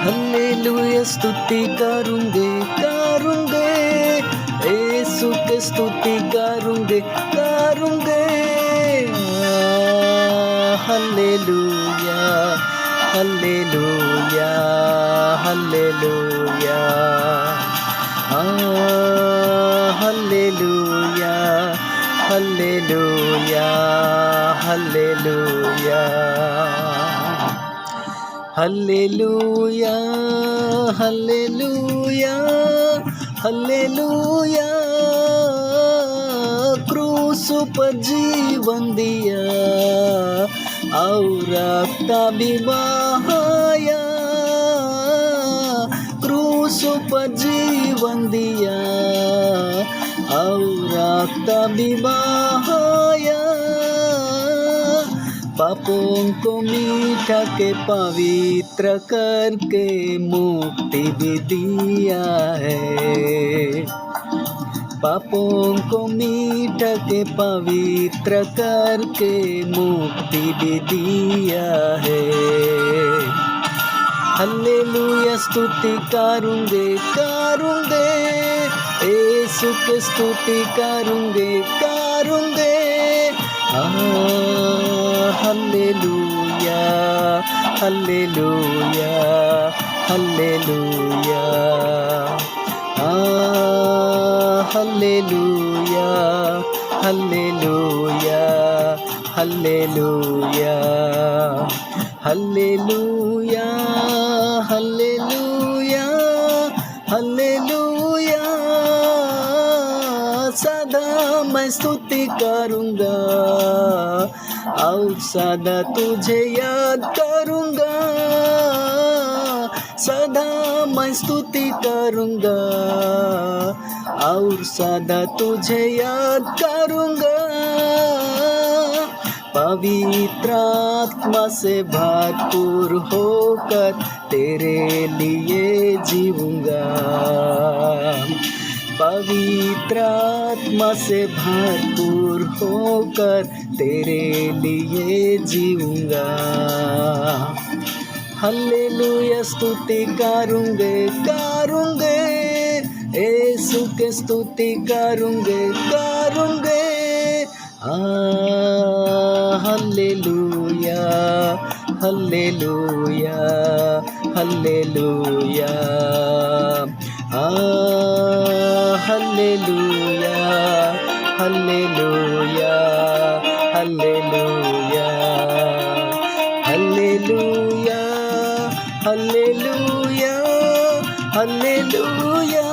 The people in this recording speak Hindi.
हल्लेलुया स्तुति करूँगे करूँगे, यीशु की स्तुति करूँगे करूँगे। Hallelujah hallelujah hallelujah, hallelujah hallelujah hallelujah, hallelujah hallelujah हल्लेलुया। क्रूस पर जीवन दिया और रक्त भी बहाया, क्रूस पर जीवन दिया और रक्त भी बहाया। पापों को मीठा के पवित्र करके मुक्ति भी दिया है, पापों को मीठा के पवित्र करके मुक्ति भी दिया है। हल्लेलुया स्तुति करूँगे करूँगे, यीशु की स्तुति करूँगे करूँगे। Hallelujah hallelujah hallelujah, hallelujah hallelujah hallelujah, hallelujah hallelujah हल्लेलुया। सदा मैं स्तुति करूँगा और सदा तुझे याद करूँगा, सदा मैं स्तुति करूँगा और सदा तुझे याद करूँगा। पवित्र आत्मा से भरपूर होकर तेरे लिए जीऊँगा, पवित्र आत्मा से भरपूर होकर तेरे लिए जीऊँगा। हल्लेलुया स्तुति करूँगे करूँगे, यीशु की स्तुति करूँगे करूँगे। Hallelujah hallelujah hallelujah, hallelujah hallelujah hallelujah, hallelujah hallelujah hallelujah.